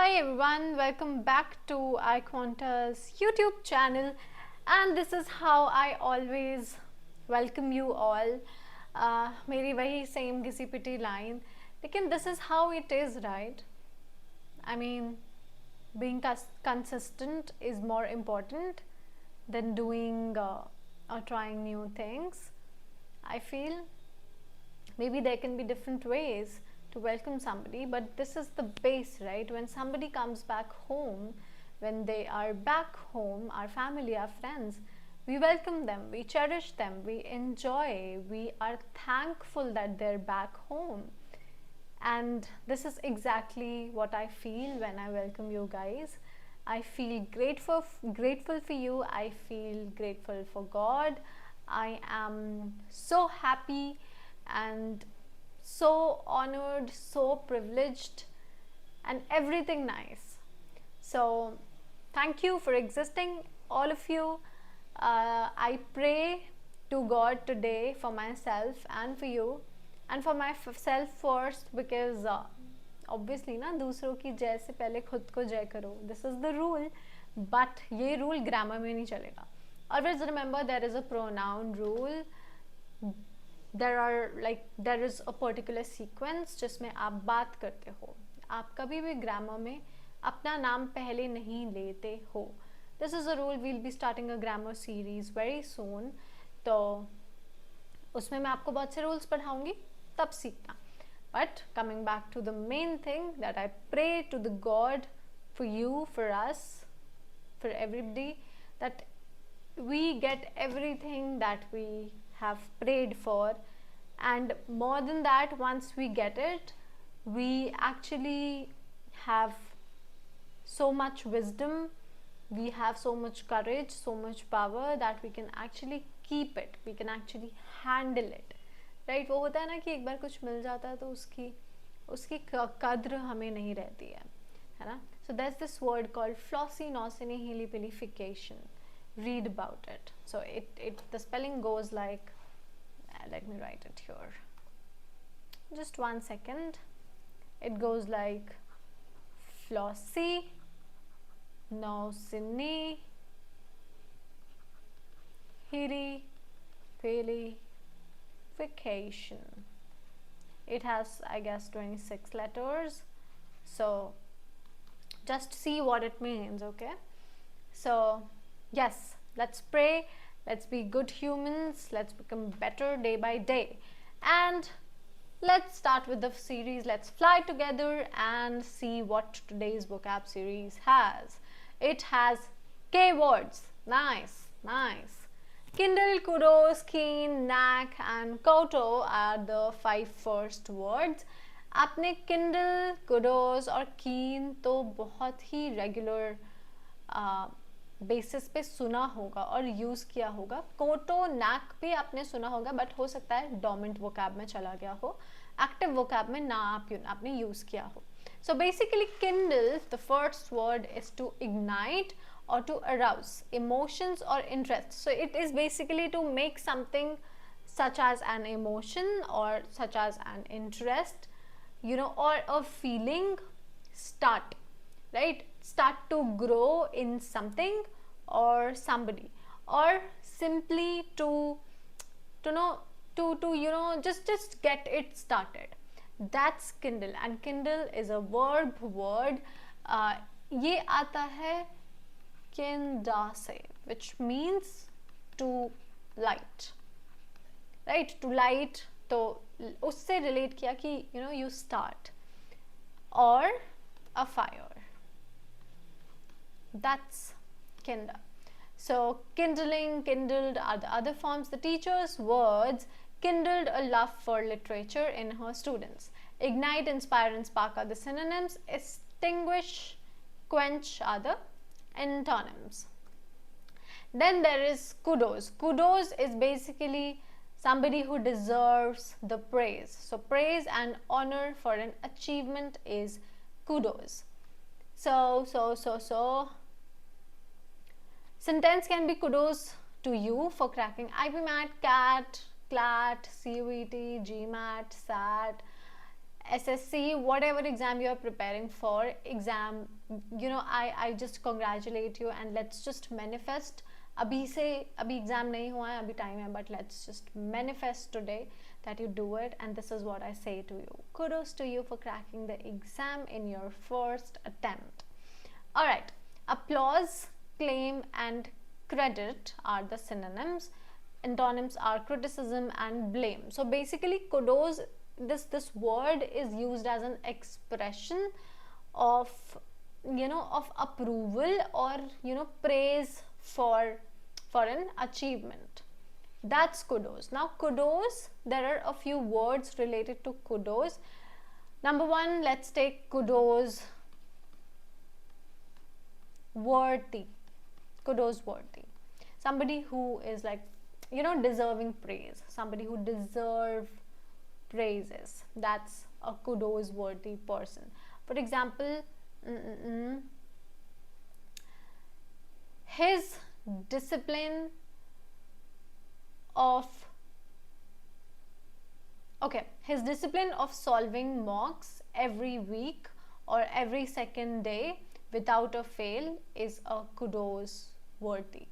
Hi everyone, welcome back to iQuanta's YouTube channel, and this is how I always welcome you all. मेरी वही same घिसी पिटी line, लेकिन this is how it is, right? I mean, being consistent is more important than doing or trying new things. I feel maybe there can be different ways to welcome somebody, but this is the base, right? When somebody comes back home, when they are back home, our family, our friends, we welcome them, we cherish them, we enjoy, we are thankful that they're back home. And this is exactly what I feel when I welcome you guys. I feel grateful for you. I feel grateful for God. I am so happy and so honored, so privileged, and everything nice. So thank you for existing, all of you. I pray to God today for myself and for you, and for myself first, because obviously ना दूसरों की जय से पहले खुद को जय करो. This is the rule, but ये rule grammar में नहीं चलेगा. Always remember there is a pronoun rule. there is a particular sequence जिसमें आप बात करते हो. आप कभी भी ग्रामर में अपना नाम पहले नहीं लेते हो. This is a rule. We'll be starting a grammar series very soon. तो उसमें मैं आपको बहुत से rules पढ़ाऊंगी, तब सीखना. But coming back to the main thing, that I pray to the God for you, for us, for everybody, that we get everything that we have prayed for, and more than that, once we get it, we actually have so much wisdom, we have so much courage, so much power that we can actually keep it, we can actually handle it, right? वो होता है ना कि एक बार कुछ मिल जाता है तो उसकी कद्र हमें नहीं रहती है ना? So there's this word called flossinaucinihilipilification. Read about it. So the spelling goes like, let me write it here, just 1 second. It goes like flossy naucini hilipilification. It has, I guess, 26 letters, so just see what it means. Okay, so yes, let's pray, let's be good humans, let's become better day by day, and let's start with the series. Let's fly together and see what today's vocab series has. It has K words. Nice. Kindle, kudos, keen, knack, and koto are the 5 first words. आपने Kindle, kudos और keen तो बहुत ही regular basis पे सुना होगा और use किया होगा. कोटो, नैक भी आपने सुना होगा, बट हो सकता है डोमिनेंट वोकैब में चला गया हो, एक्टिव वोकैब में ना आपने यूज़ किया हो. So basically, kindle, the first word is to ignite or to arouse emotions or interests. So it is basically to make something such as an emotion or such as an interest, or a feeling start, right? Start to grow in something or somebody, or simply to just get it started. That's kindle. And kindle is a verb word. ये आता है kinda से, which means to light, right? To light, तो उससे relate किया कि you start, or a fire. That's kindle. So kindling, kindled are the other forms. The teacher's words kindled a love for literature in her students. Ignite, inspire, and spark are the synonyms. Extinguish, quench are the antonyms. Then there is kudos. Kudos is basically somebody who deserves the praise. So praise and honor for an achievement is kudos. So sentence can be kudos to you for cracking IB Mat, CAT, CLAT, CUET, GMAT, SAT, SSC, whatever exam you are preparing for, exam, I just congratulate you and let's just manifest. अभी exam नहीं हुआ है, अभी time है, but let's just manifest today that you do it. And this is what I say to you. Kudos to you for cracking the exam in your first attempt. Alright, applause, claim and credit are the synonyms. Antonyms are criticism and blame. So basically kudos, this word is used as an expression of of approval or praise for an achievement. That's kudos. Now kudos, there are a few words related to kudos. Number one, let's take kudos worthy. Kudos worthy, somebody who is like deserving praise, somebody who deserve praises. That's a kudos worthy person. For example, his discipline of solving mocks every week or every second day without a fail is a kudos worthy,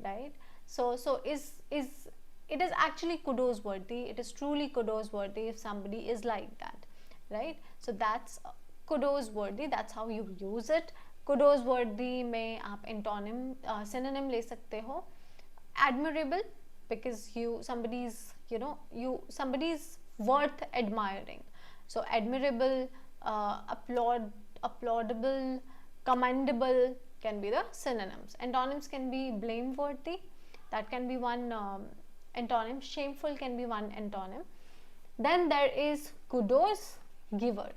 right? So it is actually kudos worthy. It is truly kudos worthy if somebody is like that, right? So that's kudos worthy. That's how you use it. Kudos worthy में आप antonym synonym ले सकते हो. Admirable, because somebody's worth admiring. So admirable, applaudable, commendable can be the synonyms. Antonyms can be blameworthy, that can be one antonym. Shameful can be one antonym. Then there is kudos giver.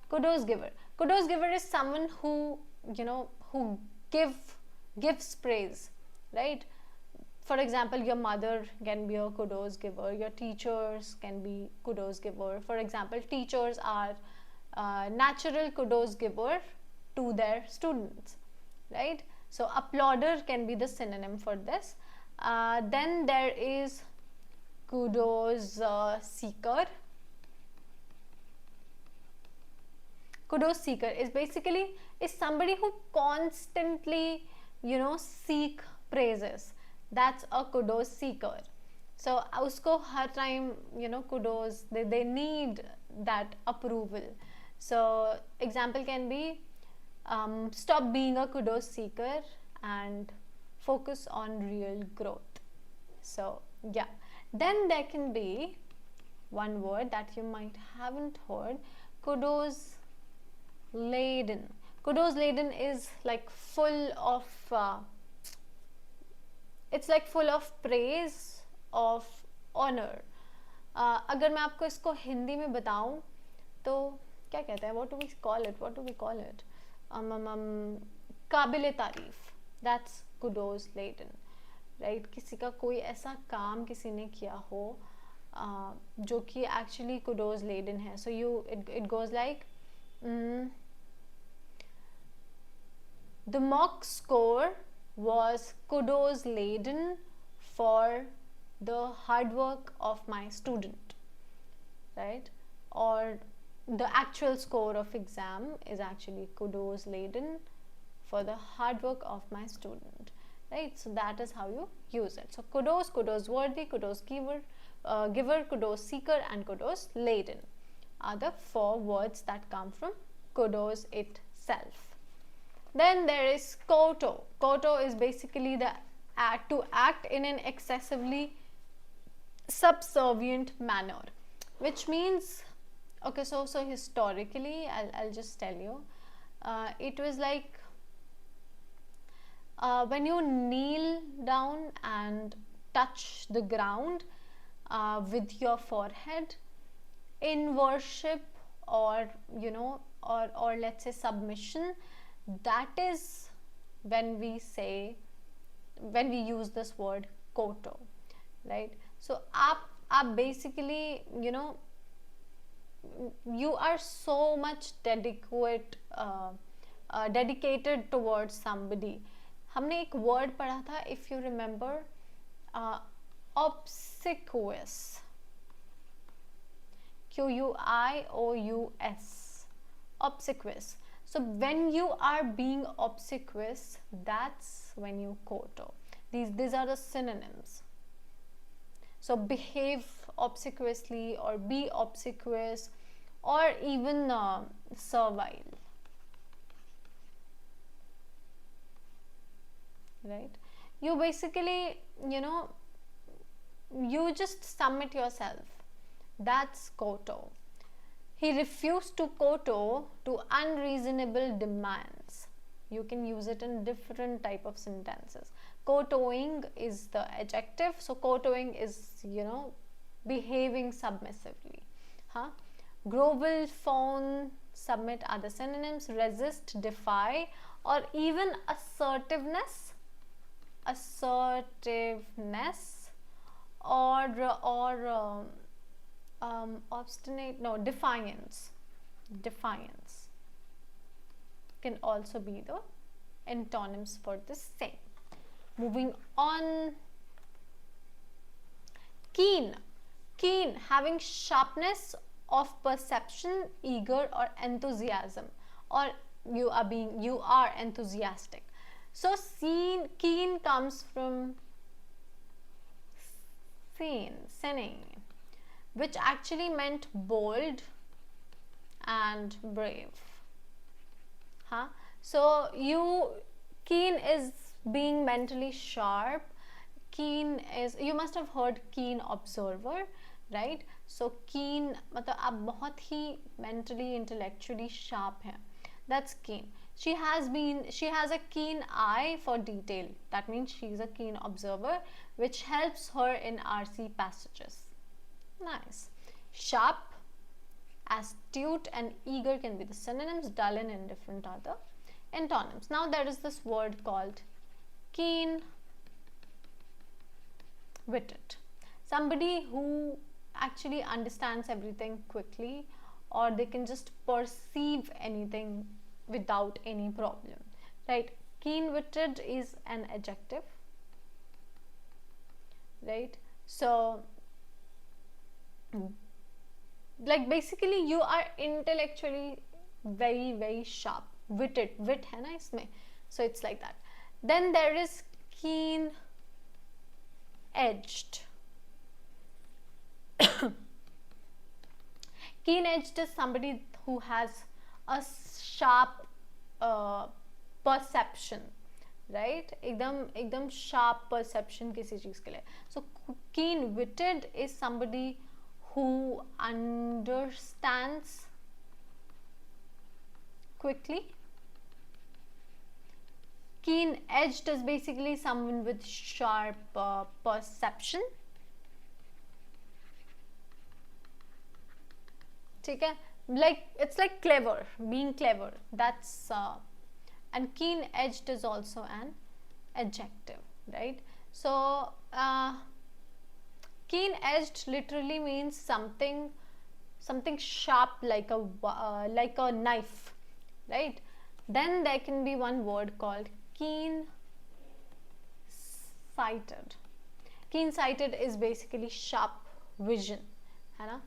Kudos giver. Kudos giver is someone who who gives praise, right? For example, your mother can be a kudos giver. Your teachers can be kudos giver. For example, teachers are natural kudos giver to their students, right? So applauder can be the synonym for this. Then there is kudos seeker. Kudos seeker is basically somebody who constantly seek praises. That's a kudos seeker. So usko har time kudos, they need that approval. So example can be stop being a kudos seeker and focus on real growth. So yeah, then there can be one word that you might haven't heard, kudos laden. Kudos laden is like full of it's like full of praise, of honor. अगर मैं आपको इसको हिंदी में बताऊं तो क्या कहते हैं, what do we call it? काबिल तारीफ. That's kudos laden, right? किसी का कोई ऐसा काम किसी ने किया हो जो कि actually kudos laden है. So it goes like the mock score was kudos laden for the hard work of my student, right? Or the actual score of exam is actually kudos laden for the hard work of my student, right? So that is how you use it. So kudos, kudos worthy, kudos giver, kudos seeker and kudos laden are the 4 words that come from kudos itself. Then there is koto. Koto is basically the to act in an excessively subservient manner, which means, okay, so historically I'll just tell you, it was like when you kneel down and touch the ground with your forehead in worship or or let's say submission, that is when we use this word koto, right? So aap basically you are so much dedicated towards somebody. हमने एक word पढ़ा था, if you remember, obsequious. Q-U-I-O-U-S. Obsequious. So when you are being obsequious, that's when you koto. These are the synonyms. So behave obsequiously, or be obsequious, or even servile. Right? You basically, you just submit yourself. That's koto. He refused to koto to unreasonable demands. You can use it in different type of sentences. Kotoing is the adjective, so kotoing is, behaving submissively. Grovel, fawn, submit are the synonyms. Resist, defy, or even assertiveness, or obstinate, no, defiance can also be the antonyms for the same. Moving on. Keen, having sharpness of perception, eager, or enthusiasm, or you are enthusiastic. So keen comes from sinning, which actually meant bold and brave. So keen is being mentally sharp. Keen is, you must have heard keen observer, right? So keen मतलब आप बहुत ही mentally intellectually sharp हैं. That's keen. She has a keen eye for detail. That means she is a keen observer, which helps her in RC passages. Nice. Sharp, astute, and eager can be the synonyms. Dull and indifferent are the antonyms. Now there is this word called keen-witted. Somebody who actually understands everything quickly, or they can just perceive anything without any problem, right? Keen-witted is an adjective, right? So like basically you are intellectually very, very sharp. Witted, wit hai na isme, so it's like that. Then there is keen edged. Keen edged is somebody who has a sharp perception, right? एकदम sharp perception किसी चीज के लिए. So keen witted is somebody who understands quickly. Keen edged is basically someone with sharp perception. ठीक है? Like it's like clever, being clever. That's and keen edged is also an adjective, right? So keen edged literally means something sharp like a knife, right? Then there can be one word called keen sighted. Keen sighted is basically sharp vision, है ना?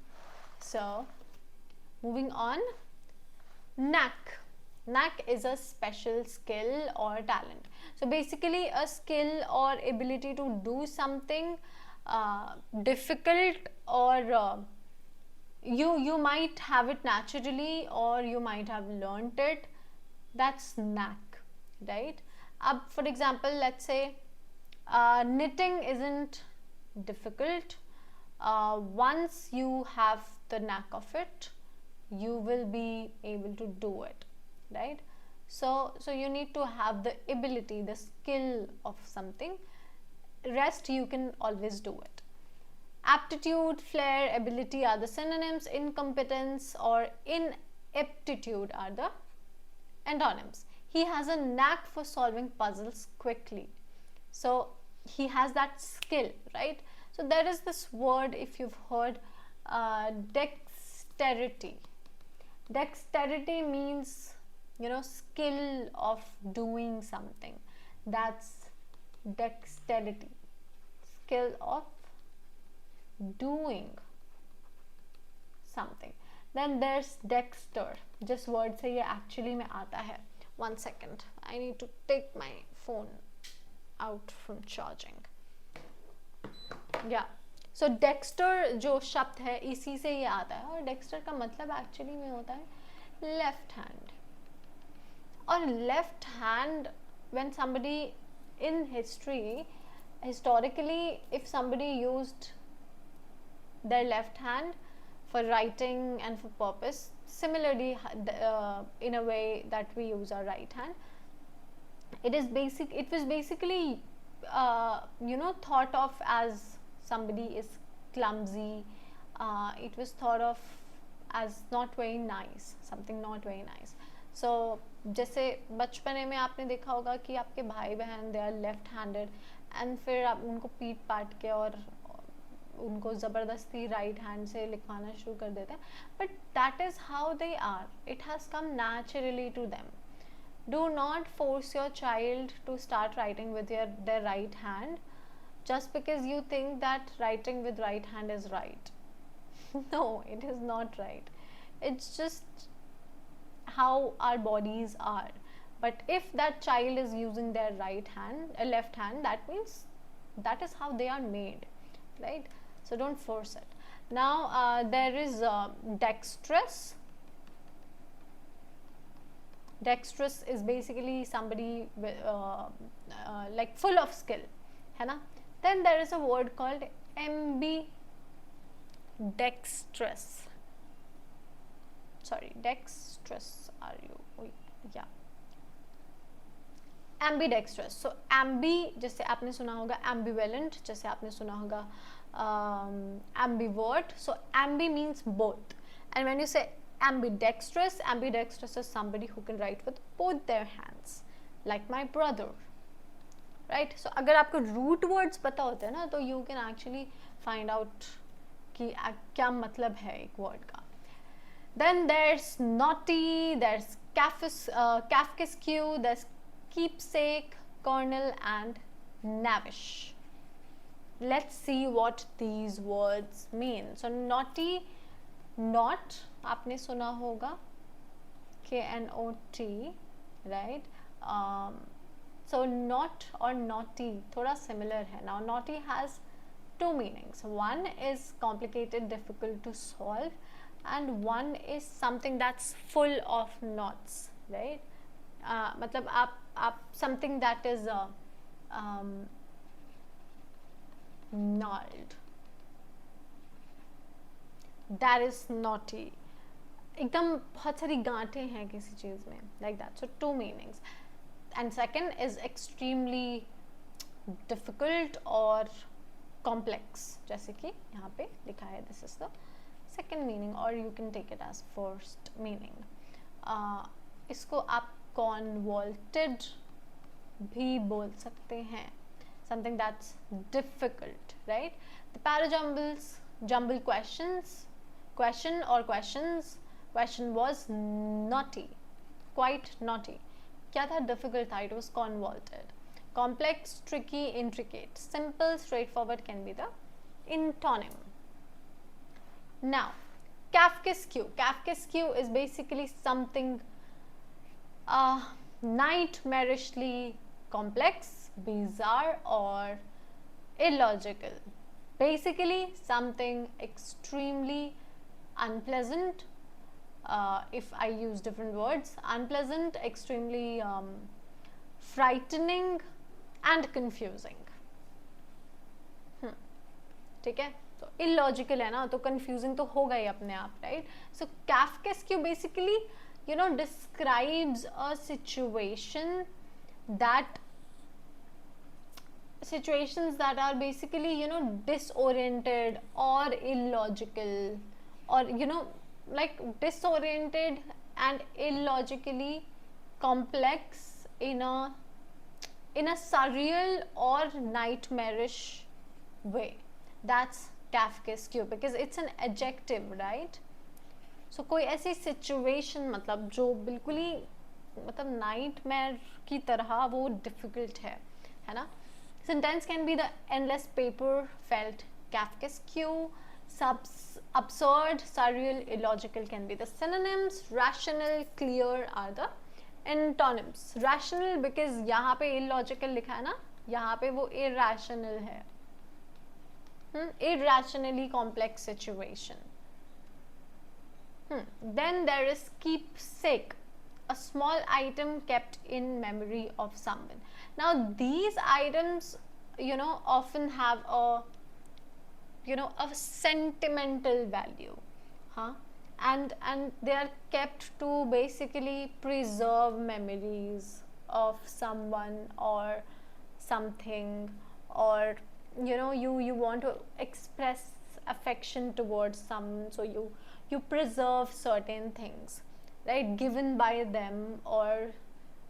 So moving on. Knack is a special skill or talent. So basically a skill or ability to do something difficult, or you might have it naturally, or you might have learnt it. That's knack, right? For example, let's say knitting isn't difficult. Once you have the knack of it, you will be able to do it, right? So you need to have the ability, the skill of something. Rest you can always do it. Aptitude, flair, ability are the synonyms. Incompetence or ineptitude are the antonyms. He has a knack for solving puzzles quickly. So he has that skill, right? So there is this word, if you've heard, dexterity. Dexterity means, skill of doing something. That's dexterity. Skill of doing something. Then there's Dexter, जिस word से ये actually में आता है. 1 second, I need to take my phone out from charging. Yeah, so Dexter जो शब्द है इसी से ये आता है, और Dexter का मतलब actually में होता है left hand. और left hand, when somebody in history, historically, if somebody used their left hand for writing and for purpose, similarly in a way that we use our right hand, it was basically thought of as somebody is clumsy. It was thought of as not very nice, something not very nice. So जैसे बचपने में आपने देखा होगा कि आपके भाई बहन they are left handed, and फिर आप उनको पीट पाट के और उनको ज़बरदस्ती राइट हैंड से लिखवाना शुरू कर देते हैं. But that is how they are, it has come naturally to them. Do not force your child to start writing with their right hand just because you think that writing with right hand is right. No, it is not right. It's just how our bodies are. But if that child is using their left hand, that means that is how they are made, right? So don't force it. Now there is dexterous. Dexterous is basically somebody like full of skill, है ना? Then there is a word called ambidextrous. Sorry, dexterous. Are you? Yeah. Ambidextrous. So ambi, जैसे आपने सुना होगा ambivalent, जैसे आपने सुना होगा ambivert. So ambi means both. And when you say ambidextrous, ambidextrous is somebody who can write with both their hands, like my brother. Right? So अगर आपको root words पता होते हैं ना, तो you can actually find out कि क्या मतलब है एक word का. Then there's naughty, there's Kafkaesque, there's keepsake, cornel, and knavish. Let's see what these words mean. So naughty, not, आपने सुना होगा, KNOT, right? So not or naughty थोड़ा similar है. Now naughty has two meanings. One is complicated, difficult to solve, and one is something that's full of knots, right? मतलब आप something that is gnarled, that is naughty. एकदम बहुत सारी गांठें हैं किसी चीज़ में, like that. So two meanings. And second is extremely difficult or complex, जैसे कि यहाँ पे लिखा है, this is the second meaning, or you can take it as first meaning. इसको आप convoluted भी बोल सकते हैं, something that's difficult, right? The parajumbles, jumble questions, question or questions, question was naughty, quite naughty. क्या था? difficult था, it was convoluted. Complex, tricky, intricate. Simple, straightforward can be the antonym. Now, Kafkaesque. Kafkaesque is basically something nightmarishly complex, bizarre, or illogical. Basically, something extremely unpleasant. If I use different words, unpleasant, extremely frightening, and confusing. ठीक है, तो illogical है ना, तो confusing तो होगा ही अपने आप, right? So Kafkaesque basically, describes a situations that are basically, disoriented or illogical, or like disoriented and illogically complex in a surreal or nightmarish way. That's Kafkaesque because it's an adjective, right? So कोई ऐसी situation मतलब जो बिल्कुल ही मतलब nightmare की तरह वो difficult है ना? Sentence can be the endless paper felt Kafkaesque, absurd, surreal, illogical can be the synonyms. Rational, clear are the antonyms. Rational because यहाँ पे illogical लिखा है ना, यहाँ पे वो irrational है. Irrationally complex situation. Then there is keepsake, a small item kept in memory of someone. Now these items, often have a sentimental value, and they are kept to basically preserve memories of someone or something, or you want to express affection towards someone, so you preserve certain things, right, given by them, or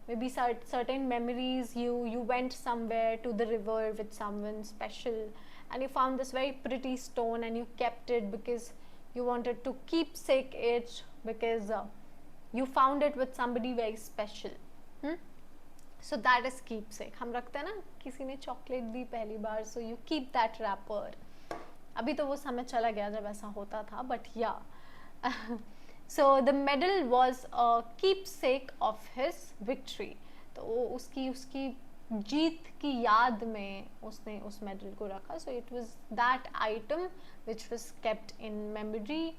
maybe certain memories. You went somewhere to the river with someone special, and you found this very pretty stone and you kept it because you wanted to keepsake it, because you found it with somebody very special. So that is keepsake. हम रखते हैं ना, किसी ने chocolate दी पहली बार, so you keep that wrapper. अभी तो वो समय चला गया जब ऐसा होता था, but yeah. So the medal was a keepsake of his victory. तो उसकी जीत की याद में उसने उस मेडल को रखा. So it was that item which was kept in memory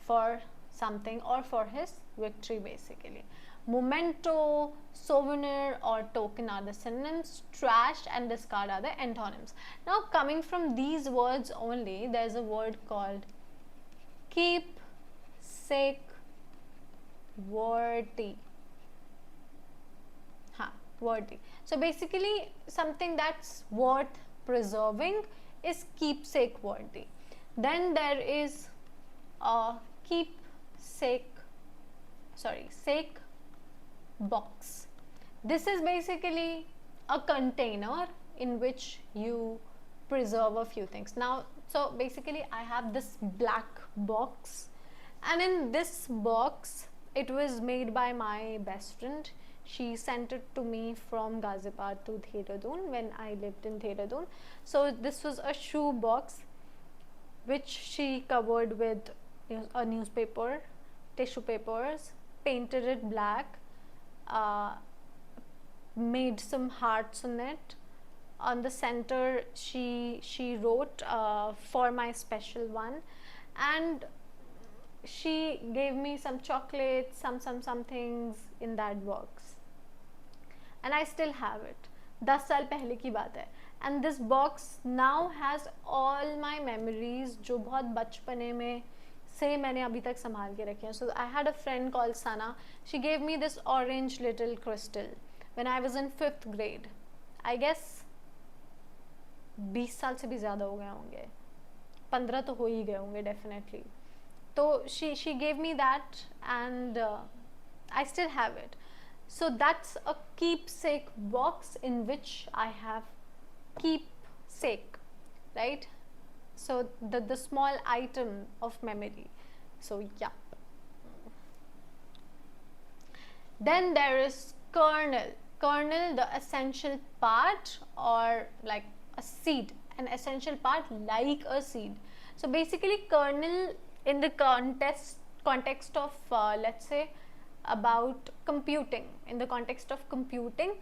for something or for his victory basically. Memento, souvenir or token are the synonyms. Trash and discard are the antonyms. Now coming from these words only, there is a word called keepsake worthy. Worthy. So basically something that's worth preserving is keepsake worthy. Then there is a sake box. This is basically a container in which you preserve a few things. Now, so basically I have this black box, and in this box it was made by my best friend. She sent it to me from Gazipur to Dehradun when I lived in Dehradun. So this was a shoe box which she covered with a newspaper, tissue papers, painted it black, made some hearts on it. On the center she wrote for my special one, and she gave me some chocolates, some things in that box, and I still have it. 10 साल पहले की बात है. And this box now has all my memories जो बहुत बचपने में से मैंने अभी तक संभाल के रखे हैं. So I had a friend called Sana. She gave me this orange little crystal when I was in 5th grade. I guess 20 साल से भी ज़्यादा हो गए होंगे, 15 तो हो ही गए होंगे definitely. So she gave me that, and I still have it. So that's a keepsake box in which I have keepsake, right? So the small item of memory. So yeah. Then there is kernel. Kernel, the essential part, or like a seed, an essential part like a seed. So basically kernel in the context of let's say about computing, in the context of computing,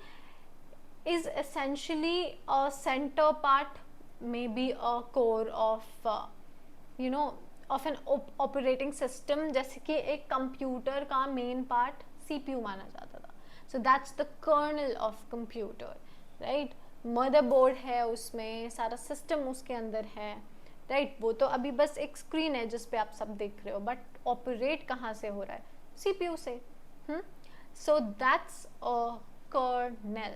is essentially a center part, maybe a core of of an operating system. जैसे कि एक computer का main part CPU माना जाता था. So that's the kernel of computer, right? Motherboard है, उसमें सारा सिस्टम उसके अंदर है, राइट? वो तो अभी बस एक स्क्रीन है जिस पे आप सब देख रहे हो, बट ऑपरेट कहाँ से हो रहा है? CPU से. So that's a kernel.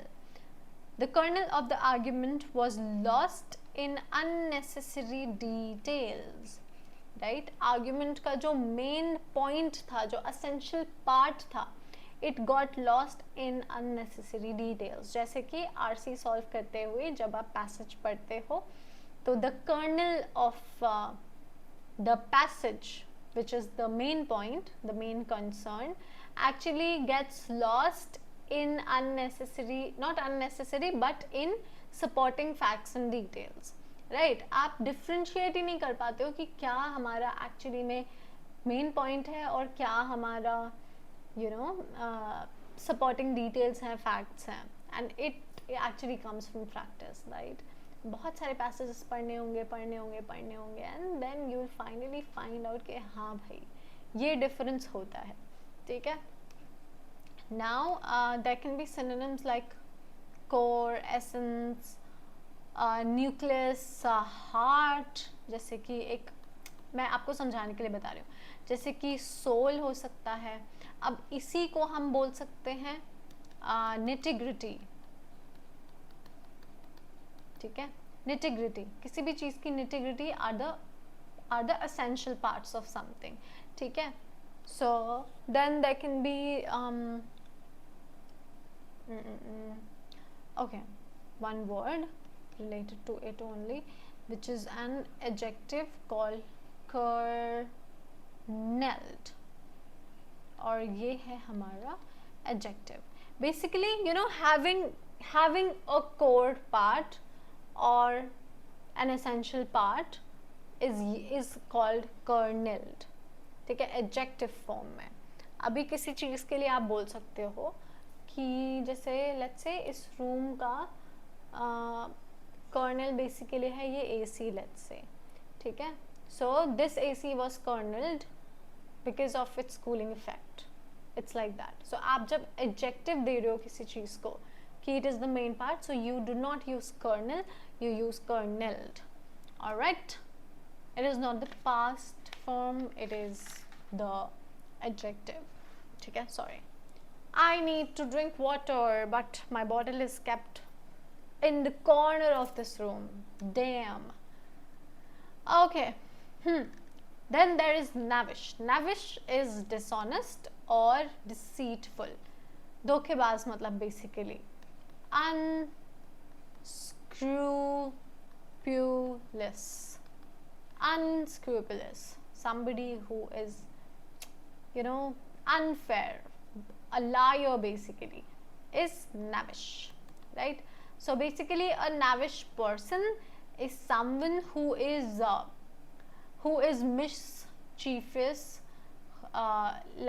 The kernel of the argument was lost in unnecessary details, right? Argument का जो main point था, जो essential part था, it got lost in unnecessary details. जैसे कि RC solve करते हुए जब आप passage पढ़ते हो, तो the kernel of the passage, which is the main point, the main concern, actually gets lost in unnecessary, not unnecessary, but in supporting facts and details, right आप डिफ्रेंशिएट ही नहीं कर पाते हो कि क्या हमारा एक्चुअली में मेन पॉइंट है और क्या हमारा यू नो सपोर्टिंग डिटेल्स हैं, फैक्ट्स हैं, and it actually comes from practice, right. बहुत सारे पैसेजेस पढ़ने होंगे and then you will finally find out कि हाँ भाई ये डिफरेंस होता है, ठीक है। Now there can be synonyms like core, essence, nucleus, heart, जैसे कि एक मैं आपको समझाने के लिए बता रही हूँ, जैसे कि सोल हो सकता है। अब इसी को हम बोल सकते हैं निटिग्रिटी, ठीक है। निटिग्रिटी, किसी भी चीज़ की nitty gritty are the essential parts of something, ठीक है। So then there can be okay, one word related to it only, which is an adjective called kernelled, और ये है हमारा adjective. Basically, you know, having a core part or an essential part is called kernelled, ठीक है, adjective form में। अभी किसी चीज़ के लिए आप बोल सकते हो कि जैसे लेट्स से इस रूम का कर्नल बेसिकली है ये एसी, लेट्स से, ठीक है। So this AC was coined because of its cooling effect, it's like that. सो आप जब एडजेक्टिव दे रहे हो किसी चीज़ को कि it is the main part, so you do not use kernel, you use kernelled, alright। It is not the past form, it is the adjective, ठीक है। Sorry, I need to drink water but my bottle is kept in the corner of this room, damn, okay। Then there is knavish. Knavish is dishonest or deceitful, धोखेबाज मतलब basically unscrupulous, somebody who is, you know, unfair, a liar basically is knavish, right? So basically a knavish person is someone who is mischievous,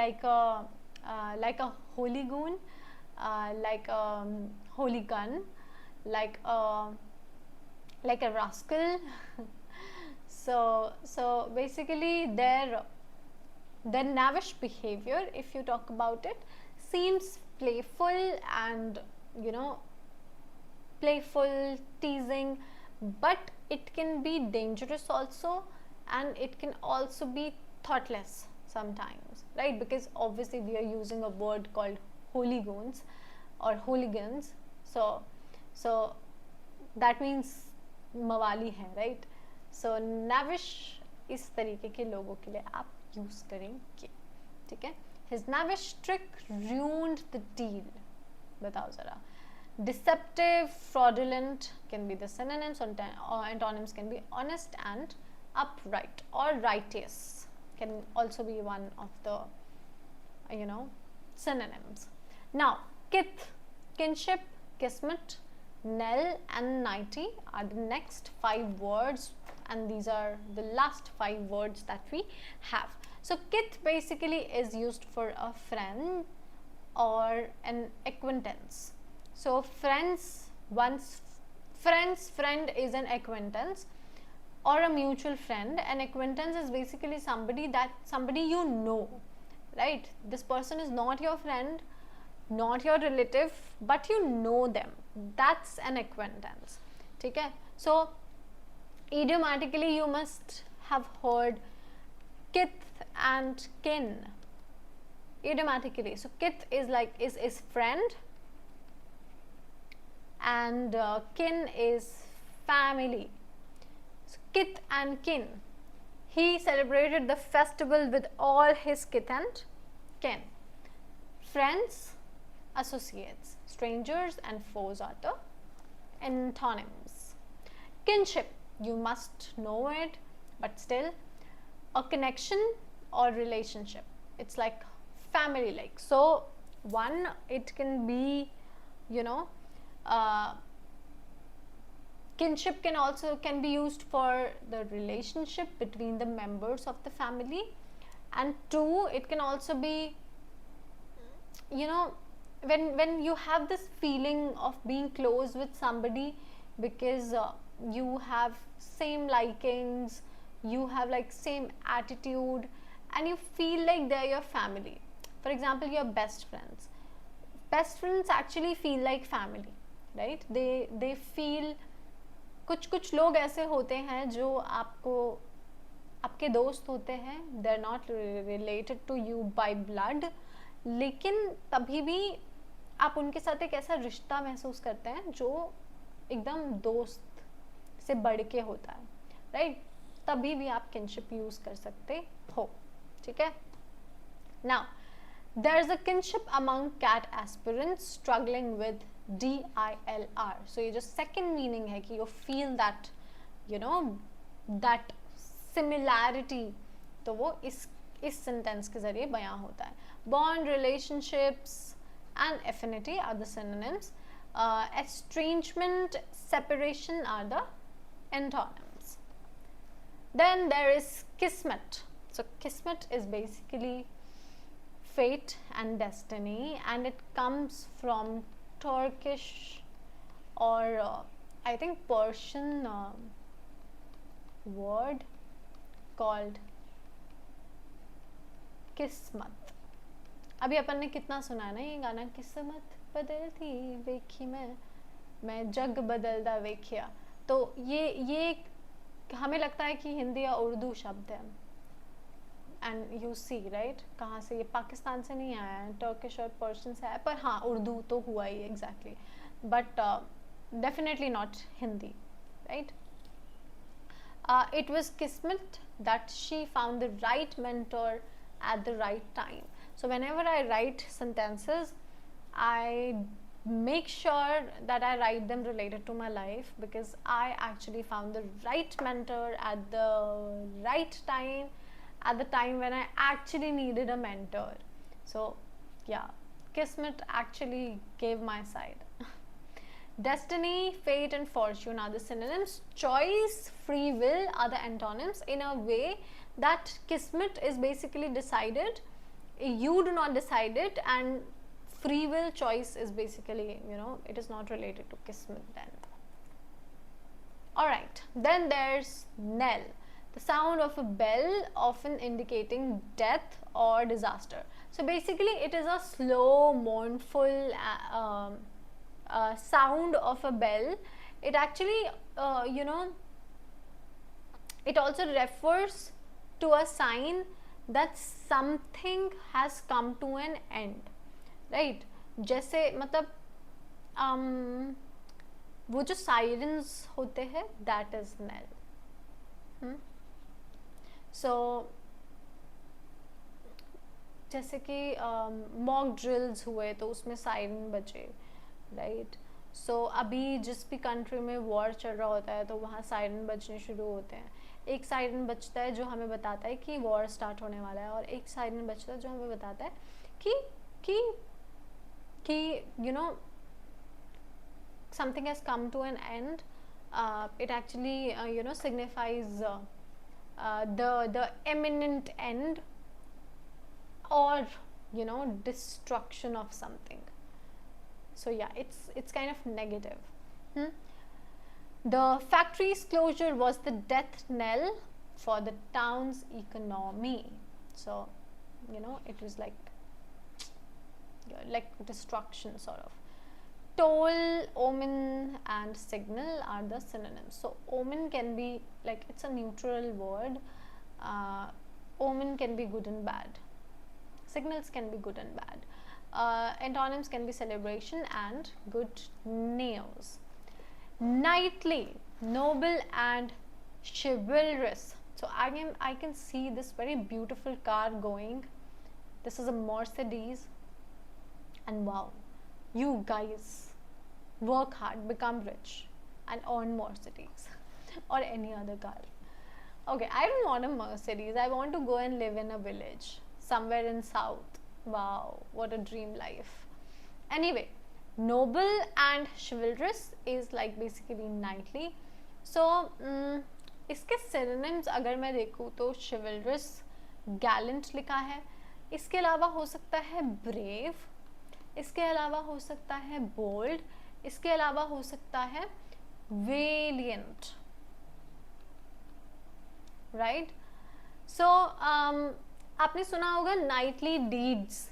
like a hooligan, like a hooligan, like a rascal. so basically their knavish behavior, if you talk about it, seems playful and, you know, playful, teasing, but it can be dangerous also, and it can also be thoughtless sometimes, right? Because obviously we are using a word called hooligans or hooligans, so that means मवाली है, right? So knavish इस तरीके के लोगों के लिए आप use करेंगे, ठीक है। His knavish trick ruined the deal, बताओ जरा। Deceptive, fraudulent can be the synonyms, or antonyms can be honest and upright, or righteous can also be one of the, you know, synonyms. Now kith, kinship, kismet, Nell and Nighty are the next 5 words, and these are the last 5 words that we have. So kith basically is used for a friend or an acquaintance. So friend is an acquaintance or a mutual friend. An acquaintance is basically somebody you know, right? This person is not your friend, not your relative, but you know them, that's an acquaintance, ठीक है। So idiomatically you must have heard kith and kin, idiomatically. So kith is like is friend, and kin is family. So kith and kin, he celebrated the festival with all his kith and kin. Friends, associates, strangers and foes are the antonyms. Kinship, you must know it, but still a connection or relationship, it's like family like. So one, it can be, you know, Kinship can be used for the relationship between the members of the family, and two, it can also be, when you have this feeling of being close with somebody because you have same likings, you have like same attitude, and you feel like they're your family. For example, your best friends actually feel like family, right? They feel, कुछ लोग ऐसे होते हैं जो आपके दोस्त होते हैं, they are not related to you by blood, लेकिन तभी भी आप उनके साथ एक ऐसा रिश्ता महसूस करते हैं जो एकदम दोस्त से बढ़ के होता है, राइट? तभी भी आप किनशिप यूज कर सकते हो, ठीक है? Now there is a kinship among cat aspirants struggling with DILR. So ये जो second meaning है कि you feel that, that similarity, तो वो इस sentence के जरिए बयां होता है. Bond, relationships and affinity are the synonyms. Estrangement, separation are the antonyms. Then there is kismet. So kismet is basically fate and destiny, and it comes from Turkish or I think Persian word called किस्मत. अभी अपन ने कितना सुना है ना ये गाना, किस्मत बदलती वेखी मैं जग बदलदा वेखिया. तो ये हमें लगता है कि हिंदी या उर्दू शब्द है, एंड यू सी राइट कहाँ से, ये पाकिस्तान से नहीं आया है, टर्किश और पर्शियन से आया, पर हाँ उर्दू तो हुआ ही exactly, but definitely not Hindi, right? It was kismet that she found the right mentor at the right time. So whenever I write sentences, I make sure that I write them related to my life, because I actually found the right mentor at the right time, at the time when I actually needed a mentor. So yeah, kismet actually gave my side. Destiny, fate and fortune are the synonyms. Choice, free will are the antonyms, in a way that kismet is basically decided, you do not decide it, and free will, choice is basically, it is not related to kismet then. Alright, then there's knell, the sound of a bell, often indicating death or disaster. So basically it is a slow, mournful sound of a bell. It actually, it also refers to a sign that something has come to an end, right? जैसे मतलब वो जो sirens होते हैं, that is knell. So जैसे कि mock drills हुए तो उसमें साइरन बजे, राइट? सो अभी जिस भी कंट्री में वॉर चल रहा होता है तो वहाँ साइरन बजने शुरू होते हैं. एक साइरन बजता है जो हमें बताता है कि वॉर स्टार्ट होने वाला है, और एक साइरन बजता है जो हमें बताता है कि something has come to an end. It actually signifies the imminent end, or destruction of something. So yeah, it's kind of negative. The factory's closure was the death knell for the town's economy. So it was like destruction sort of. Toll, omen and signal are the synonyms. So omen can be like, it's a neutral word. Omen can be good and bad. Signals can be good and bad. Antonyms can be celebration and good news. Knightly, noble and chivalrous. So I can see this very beautiful car going. This is a Mercedes, and wow, you guys work hard, become rich and earn Mercedes or any other car. Okay, I don't want a Mercedes. I want to go and live in a village somewhere in south. Wow, what a dream life. Anyway, noble and chivalrous is like basically knightly. सो इसके synonyms अगर मैं देखूँ तो chivalrous, gallant लिखा है. इसके अलावा हो सकता है brave, इसके अलावा हो सकता है bold, इसके अलावा हो सकता है valiant, right? So आपने सुना होगा knightly deeds.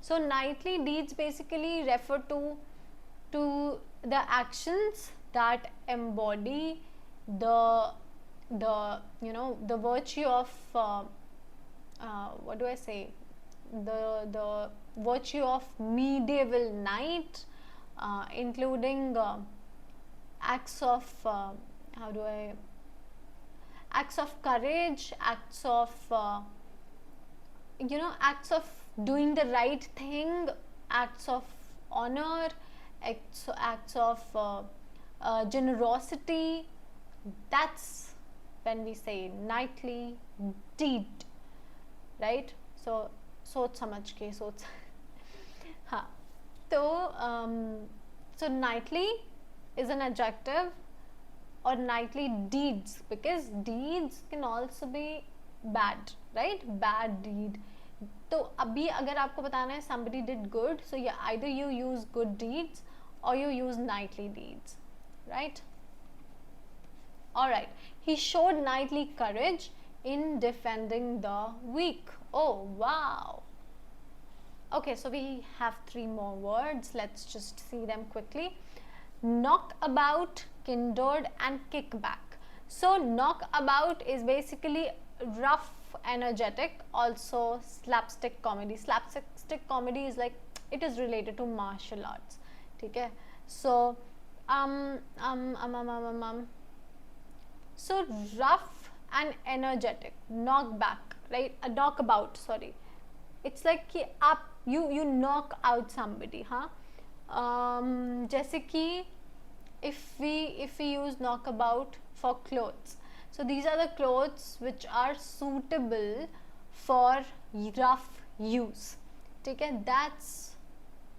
So knightly deeds basically refer to the actions that embody the the virtue of what do I say, the virtue of medieval knight, including acts of how do I acts of courage, acts of acts of doing the right thing, acts of honor, acts of generosity. That's when we say knightly deed, right? So सोच समझ के सोच. हाँ, तो so knightly is an adjective, or knightly deeds, because deeds can also be bad, right? Bad deed. तो अभी अगर आपको बताना है somebody did good, so yeah, either you use good deeds or you use knightly deeds, right? Alright, he showed knightly courage in defending the weak. Oh wow. Okay, so we have 3 more words. Let's just see them quickly. Knockabout, kindred, and kickback. So knockabout is basically rough, energetic, also slapstick comedy. Slapstick comedy is like, it is related to martial arts. Okay, so so rough and energetic, knockback, right? A knockabout, sorry. It's like कि आप you knock out somebody, हाँ. जैसे कि if we use knockabout for clothes, so these are the clothes which are suitable for rough use. ठीक है, that's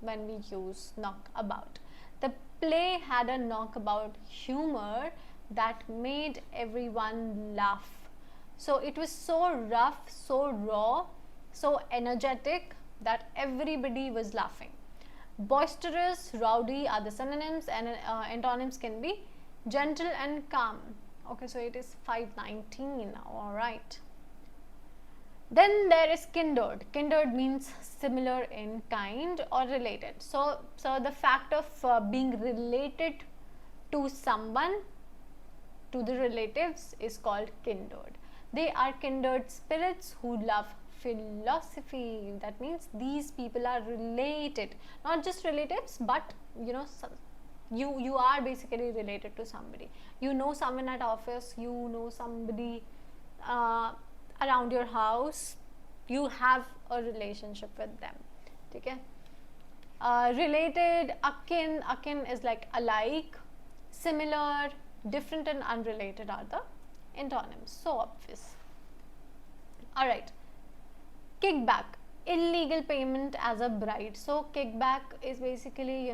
when we use knockabout. The play had a knockabout humor that made everyone laugh. So it was so rough, so raw, so energetic that everybody was laughing. Boisterous, rowdy are the synonyms, and antonyms can be gentle and calm. Okay, so it is 519. All right. Then there is kindred. Kindred means similar in kind or related. So the fact of being related to someone, to the relatives, is called kindred. They are kindred spirits who love philosophy. That means these people are related, not just relatives, but you are basically related to somebody. You know someone at office, you know somebody around your house, you have a relationship with them. Okay. Related, akin is like alike, similar, different, and unrelated are the antonyms. So obvious. Alright. Kickback, illegal payment as a bribe. So kickback is basically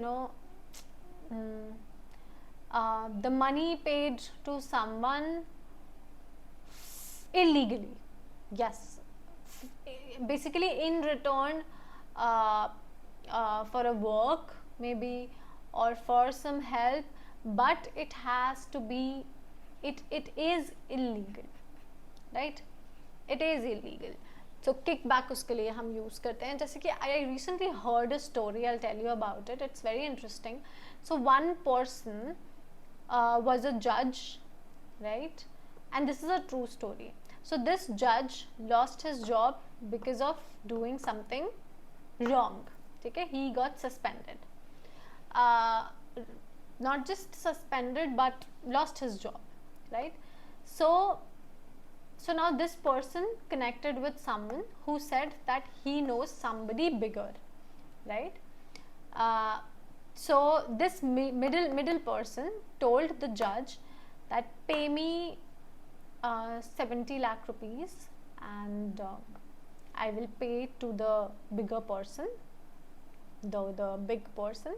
the money paid to someone illegally. Yes, basically in return for a work maybe, or for some help, but it has to be, it is illegal, right? It is illegal. So kickback उसके लिए हम use करते हैं. जैसे कि I recently heard a story, I'll tell you about it. It's very interesting. So one person was a judge, right? And this is a true story. So this judge lost his job because of doing something wrong. Okay, he got suspended. Not just suspended, but lost his job, right? So now this person connected with someone who said that he knows somebody bigger, right? So this middle person told the judge that pay me 70 lakh rupees, and I will pay to the bigger person, the big person,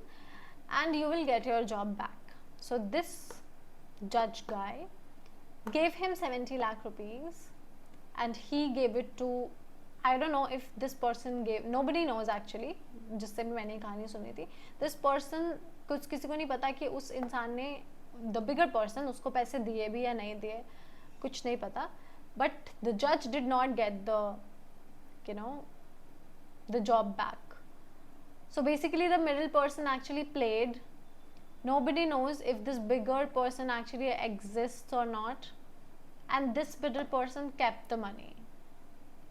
and you will get your job back. So this judge guy, gave him 70 lakh rupees, and he gave it to, I don't know if this person gave, nobody knows actually, जिससे भी मैंने कहानी सुनी थी. This person, कुछ किसी को नहीं पता कि उस इंसान ने, the bigger person, उसको पैसे दिए भी या नहीं दिए, कुछ नहीं पता. But the judge did not get the, you know, the job back. So basically the middle person actually played. Nobody knows if this bigger person actually exists or not, and this middle person kept the money.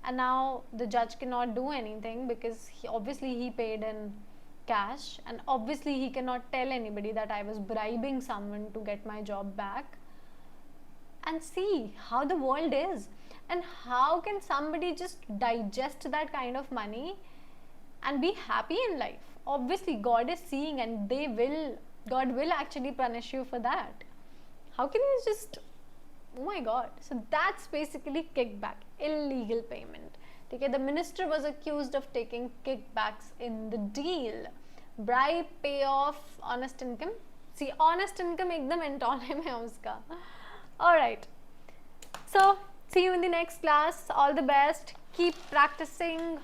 And now the judge cannot do anything because obviously he paid in cash, and obviously he cannot tell anybody that I was bribing someone to get my job back. And see how the world is, and how can somebody just digest that kind of money and be happy in life. Obviously God is seeing, and God will actually punish you for that. How can you just, oh my god. So that's basically kickback, illegal payment. Okay, the minister was accused of taking kickbacks in the deal. Bribe, payoff, honest income. See, honest income एकदम antonym है उसका. Alright, so see you in the next class. All the best. Keep practicing.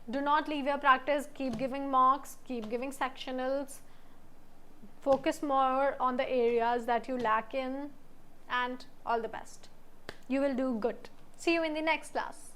Do not leave your practice. Keep giving mocks, keep giving sectionals. Focus more on the areas that you lack in, and all the best. You will do good. See you in the next class.